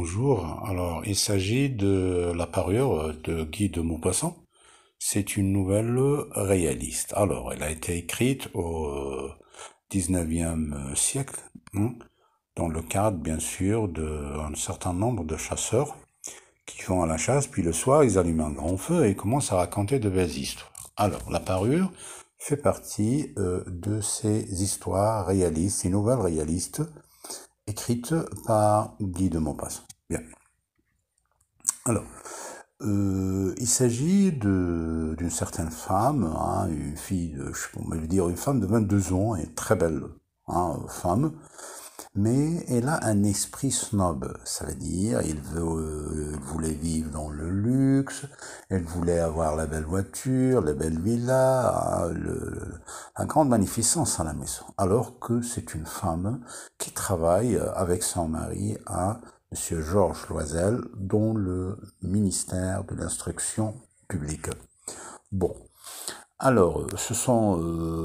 bonjour. Alors, il s'agit de la parure de Guy de Maupassant. C'est une nouvelle réaliste. Alors, elle a été écrite au 19e siècle, hein, dans le cadre, bien sûr, d'un certain nombre de chasseurs qui vont à la chasse, puis le soir, ils allument un grand feu et commencent à raconter de belles histoires. Alors, la parure fait partie de ces histoires réalistes, ces nouvelles réalistes, écrites par Guy de Maupassant. Bien. Alors, il s'agit d'une certaine femme, hein, une fille, on va dire une femme de 22 ans, et très belle, hein, femme, mais elle a un esprit snob, ça veut dire, elle voulait vivre dans le luxe, elle voulait avoir la belle voiture, la belle villa, hein, la grande magnificence à la maison, alors que c'est une femme qui travaille avec son mari à Monsieur Georges Loisel, dans le ministère de l'Instruction publique. Bon, alors, ce sont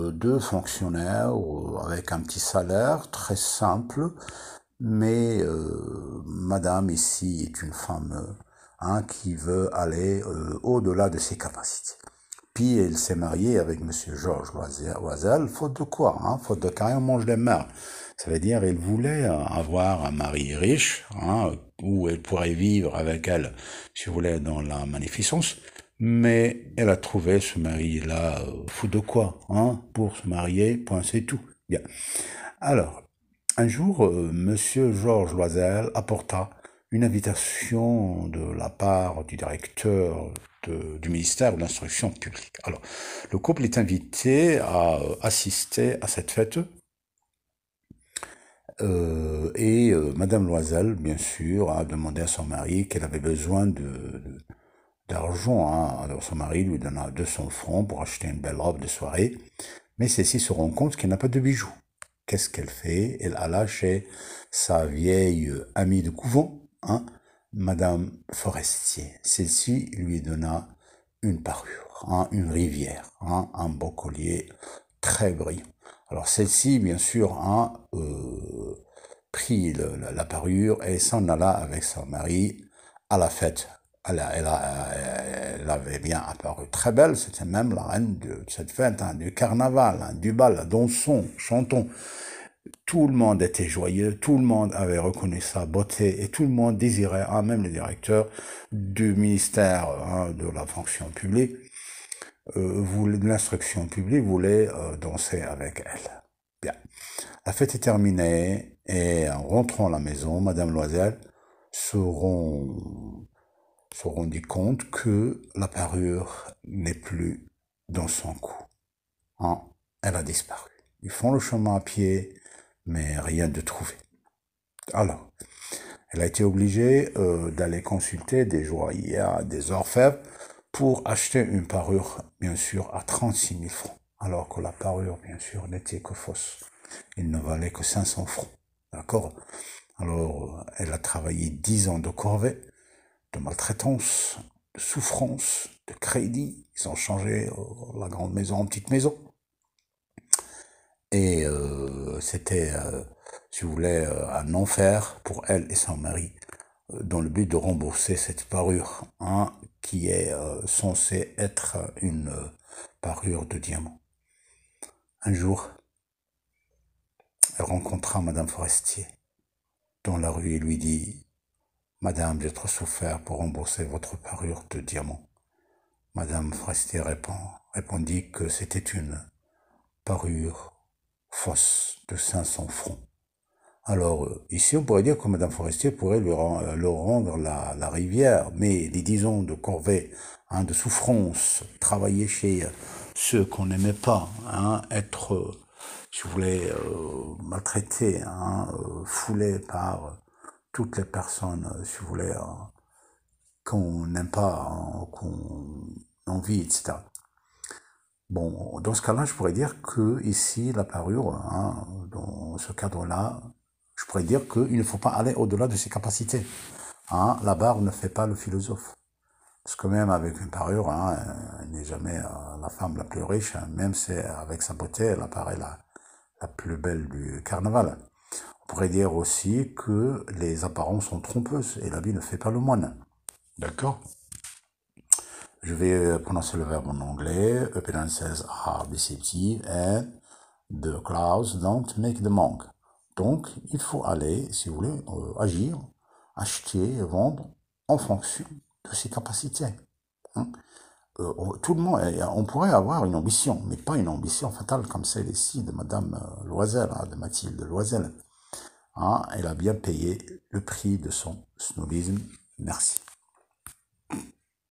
deux fonctionnaires avec un petit salaire très simple, mais Madame ici est une femme hein, qui veut aller au-delà de ses capacités. Puis elle s'est mariée avec Monsieur Georges Loisel, faute de quoi, hein, faute de carrière, on mange des mers. Ça veut dire elle voulait avoir un mari riche, hein, où elle pourrait vivre avec elle, si vous voulez, dans la magnificence. Mais elle a trouvé ce mari-là fou de quoi, hein, pour se marier, point c'est tout. Bien. Alors, un jour, Monsieur Georges Loisel apporta une invitation de la part du directeur du ministère de l'Instruction publique. Alors, le couple est invité à assister à cette fête. Madame Loisel, bien sûr, a demandé à son mari qu'elle avait besoin d'argent. Hein. Alors son mari lui donna 200 francs pour acheter une belle robe de soirée. Mais celle-ci se rend compte qu'elle n'a pas de bijoux. Qu'est-ce qu'elle fait? Elle alla chez sa vieille amie de couvent, hein, Madame Forestier. Celle-ci lui donna une parure, hein, une rivière, hein, un beau collier très brillant. Alors celle-ci, bien sûr, a pris la parure et s'en alla avec son mari à la fête. Elle avait bien apparu très belle, c'était même la reine de cette fête, hein, du carnaval, hein, du bal, dansons, chantons. Tout le monde était joyeux, tout le monde avait reconnu sa beauté et tout le monde désirait, hein, même le directeur du ministère hein, de la fonction publique, de l'instruction publique, voulait danser avec elle. Bien. La fête est terminée et en rentrant à la maison, Madame Loisel se rendit compte que la parure n'est plus dans son cou. Hein, elle a disparu. Ils font le chemin à pied, mais rien de trouvé. Alors, elle a été obligée d'aller consulter des joailliers, des orfèvres, pour acheter une parure, bien sûr, à 36 000 francs, alors que la parure, bien sûr, n'était que fausse. Il ne valait que 500 francs. D'accord? Alors, elle a travaillé 10 ans de corvée, de maltraitance, de souffrance, de crédit. Ils ont changé la grande maison en petite maison. Et c'était, si vous voulez, un enfer pour elle et son mari, dans le but de rembourser cette parure, hein, qui est censée être une parure de diamant. Un jour, elle rencontra Madame Forestier dans la rue et lui dit « Madame, j'ai trop souffert pour rembourser votre parure de diamant. » Madame Forestier répondit que c'était une parure fausse de 500 francs. Alors, ici, on pourrait dire que Madame Forestier pourrait leur rendre la rivière, mais les 10 ans de corvée, hein, de souffrance, travailler chez ceux qu'on n'aimait pas, hein, être, si vous voulez, maltraité, hein, foulé par toutes les personnes, si vous voulez, qu'on n'aime pas, hein, qu'on envie, etc. Bon, dans ce cas-là, je pourrais dire que ici, la parure, hein, dans ce cadre-là, je pourrais dire qu'il ne faut pas aller au-delà de ses capacités. Hein, la barre ne fait pas le philosophe. Parce que même avec une parure, hein, elle n'est jamais la femme la plus riche, hein, même si avec sa beauté, elle apparaît la plus belle du carnaval. On pourrait dire aussi que les apparences sont trompeuses et l'habit ne fait pas le moine. D'accord? Je vais prononcer le verbe en anglais. Appearances are deceptive and the clouds don't make the monk. Donc, il faut aller, si vous voulez, agir, acheter, vendre en fonction de ses capacités. Hein. Tout le monde, on pourrait avoir une ambition, mais pas une ambition fatale comme celle-ci de Madame Loisel, hein, de Mathilde Loisel. Hein, elle a bien payé le prix de son snobisme. Merci.